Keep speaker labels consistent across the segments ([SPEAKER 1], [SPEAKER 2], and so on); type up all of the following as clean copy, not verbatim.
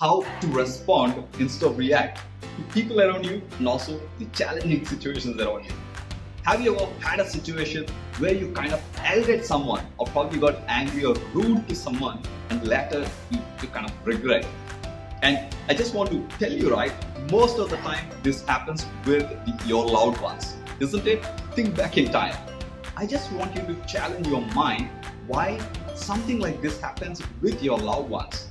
[SPEAKER 1] how to respond instead of react to people around you and also the challenging situations around you. Have you ever had a situation where you kind of yelled at someone or probably got angry or rude to someone and later you kind of regret? And I just want to tell you, right, most of the time this happens with your loved ones, isn't it? Think back in time. I just want you to challenge your mind why something like this happens with your loved ones.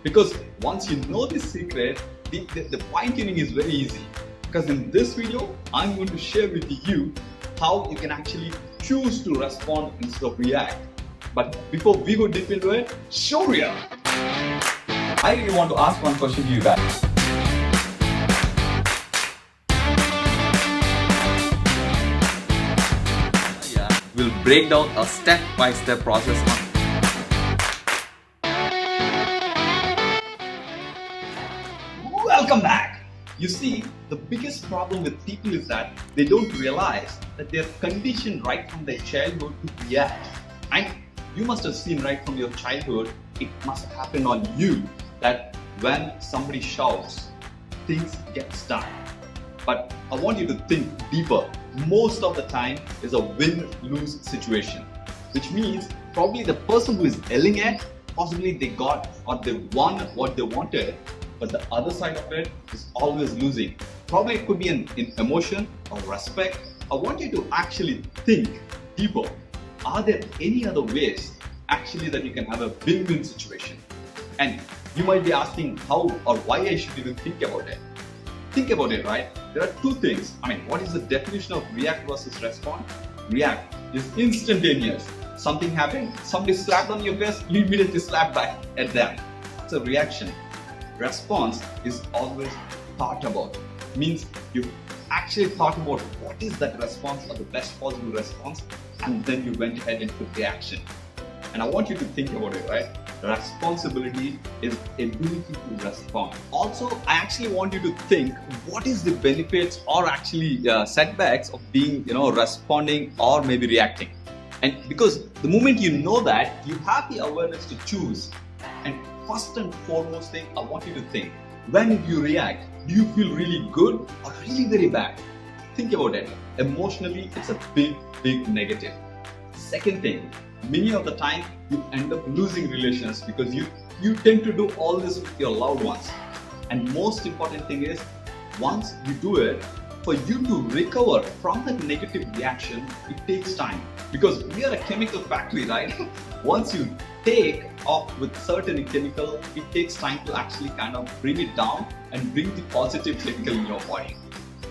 [SPEAKER 1] Because once you know this secret, the fine tuning is very easy. Because in this video, I'm going to share with you how you can actually choose to respond instead of react. But before we go deep into it, show real. I really want to ask one question to you guys. We'll break down a step-by-step process on Welcome back! You see, the biggest problem with people is that they don't realize that they're conditioned right from their childhood to react. And you must have seen right from your childhood, it must have happened on you that when somebody shouts, things get stuck. But I want you to think deeper. Most of the time is a win-lose situation, which means probably the person who is yelling at, possibly they got or they won what they wanted, but the other side of it is always losing. Probably it could be an emotion or respect. I want you to actually think deeper. Are there any other ways actually that you can have a win-win situation? And you might be asking how or why I should even think about it. Think about it, right? There are two things. What is the definition of react versus respond? React is instantaneous. Something happened, somebody slapped on your face, you immediately slap back at them. It's a reaction. Response is always thought about. Means you actually thought about what is that response or the best possible response, and then you went ahead and took the action. And I want you to think about it, right? Responsibility is ability to respond. Also, I actually want you to think what is the benefits or actually setbacks of being, responding or maybe reacting. And because the moment you know that, you have the awareness to choose. And first and foremost thing, I want you to think, when you react, do you feel really good or really very bad? Think about it. Emotionally, it's a big negative. Second thing, many of the time you end up losing relations because you tend to do all this with your loved ones. And most important thing is, once you do it, for you to recover from that negative reaction, it takes time. Because we are a chemical factory, right? Once you take off with certain chemical, it takes time to actually kind of bring it down and bring the positive chemical in your body.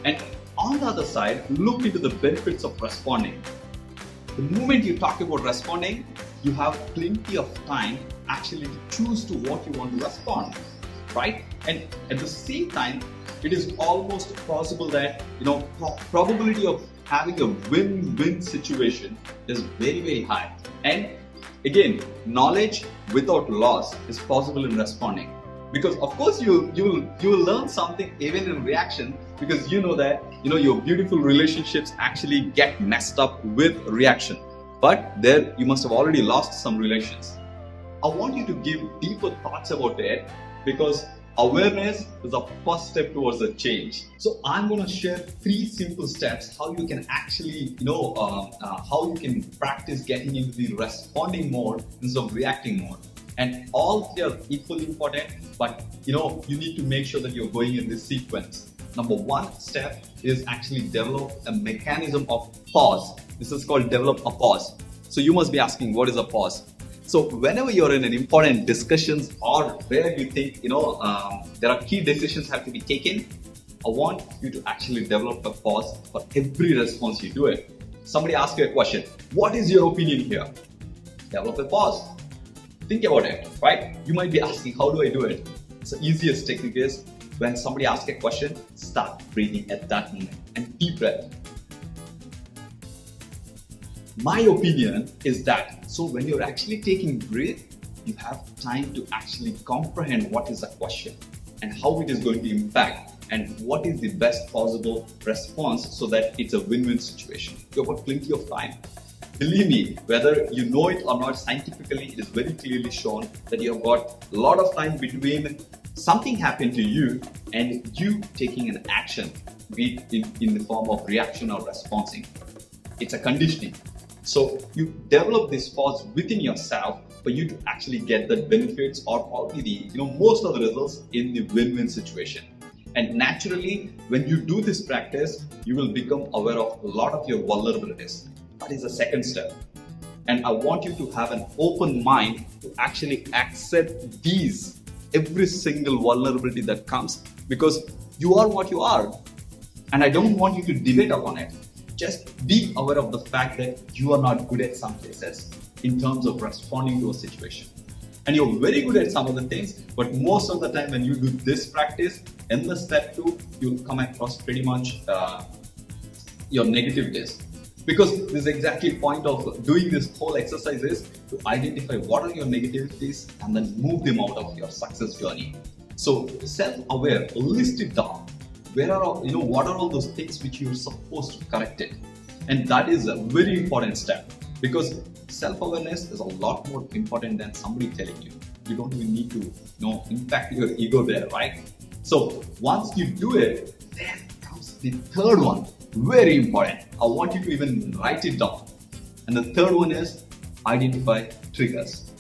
[SPEAKER 1] And on the other side, look into the benefits of responding. The moment you talk about responding, you have plenty of time actually to choose to what you want to respond, right? And at the same time, it is almost possible that, probability of having a win-win situation is very high. And again, knowledge without loss is possible in responding. Because of course you will learn something even in reaction, because you know that your beautiful relationships actually get messed up with reaction. But there you must have already lost some relations. I want you to give deeper thoughts about it, because awareness is the first step towards a change. So I'm going to share 3 simple steps how you can actually, how you can practice getting into the responding mode instead of reacting mode. And all 3 are equally important, but you need to make sure that you're going in this sequence. Number 1 step is actually develop a mechanism of pause. This is called develop a pause. So you must be asking, what is a pause? So whenever you're in an important discussions or where you think, there are key decisions have to be taken, I want you to actually develop a pause for every response you do it. Somebody asks you a question, what is your opinion here? Develop a pause. Think about it, right? You might be asking, how do I do it? So the easiest technique is when somebody asks a question, start breathing at that moment and deep breath. My opinion is that, so when you're actually taking breath, you have time to actually comprehend what is the question and how it is going to impact and what is the best possible response so that it's a win-win situation. You've got plenty of time. Believe me, whether you know it or not, scientifically it is very clearly shown that you have got a lot of time between something happened to you and you taking an action, be it in the form of reaction or responding. It's a conditioning. So you develop this pause within yourself for you to actually get the benefits or probably the most of the results in the win-win situation. And naturally, when you do this practice, you will become aware of a lot of your vulnerabilities. That is the second step. And I want you to have an open mind to actually accept every single vulnerability that comes, because you are what you are. And I don't want you to debate upon it. Just be aware of the fact that you are not good at some places in terms of responding to a situation. And you're very good at some of the things, but most of the time when you do this practice, in the step 2, you'll come across pretty much your negativities. Because this is exactly the point of doing this whole exercise is to identify what are your negativities and then move them out of your success journey. So self-aware, list it down. What are all those things which you're supposed to correct it? And that is a very important step, because self-awareness is a lot more important than somebody telling you. You don't even need to impact your ego there, right? So once you do it, then comes the third one. Very important. I want you to even write it down. And the third one is identify triggers.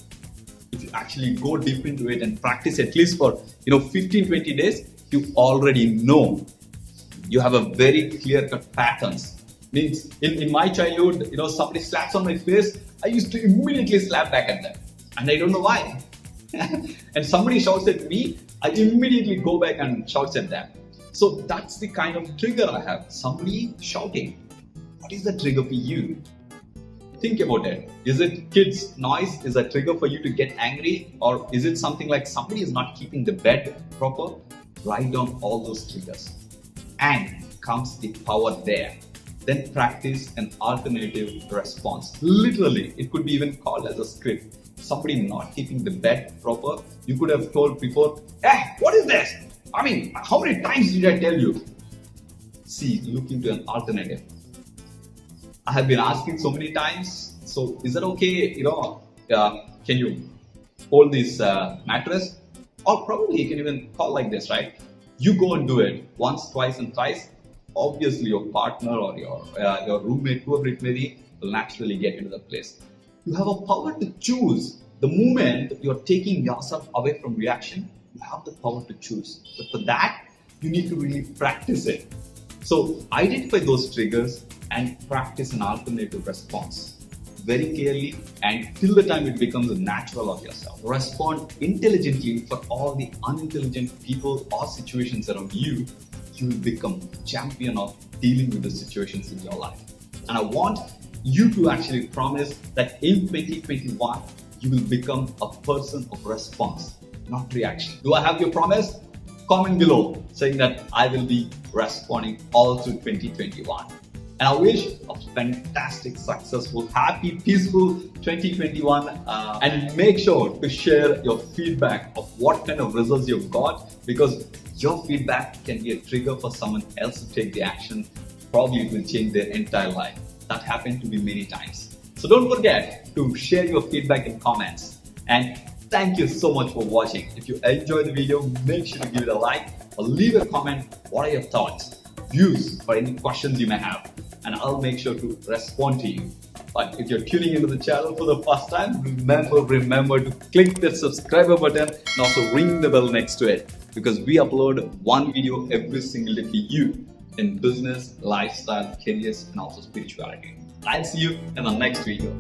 [SPEAKER 1] If you actually go deep into it and practice at least for 15-20 days, you already know. You have a very clear-cut patterns. Means in my childhood, somebody slaps on my face, I used to immediately slap back at them. And I don't know why. And somebody shouts at me, I immediately go back and shouts at them. So that's the kind of trigger I have. Somebody shouting. What is the trigger for you? Think about it. Is it kids' noise is a trigger for you to get angry? Or is it something like somebody is not keeping the bed proper? Write down all those triggers. And comes the power there. Then practice an alternative response. Literally, it could be even called as a script. Somebody not keeping the bed proper, you could have told before, hey, what is this? I mean, how many times did I tell you? See, look into an alternative. I have been asking so many times, so is that okay, can you hold this mattress? Or probably you can even call like this, right? You go and do it once, twice and thrice. Obviously your partner or your roommate, whoever it may be, will naturally get into the place. You have a power to choose. The moment you're taking yourself away from reaction, you have the power to choose. But for that, you need to really practice it. So identify those triggers and practice an alternative response very clearly, and till the time it becomes a natural of yourself. Respond intelligently for all the unintelligent people or situations around you. You will become champion of dealing with the situations in your life. And I want you to actually promise that in 2021, you will become a person of response, not reaction. Do I have your promise? Comment below saying that I will be responding all through 2021. And I wish a fantastic, successful, happy, peaceful 2021. And make sure to share your feedback of what kind of results you've got, because your feedback can be a trigger for someone else to take the action. Probably it will change their entire life. That happened to me many times. So don't forget to share your feedback in comments. And thank you so much for watching. If you enjoyed the video, make sure to give it a like or leave a comment. What are your thoughts, views, or any questions you may have? And I'll make sure to respond to you. But if you're tuning into the channel for the first time, remember to click the subscriber button and also ring the bell next to it, because we upload one video every single day for you in business, lifestyle, careers, and also spirituality. I'll see you in the next video.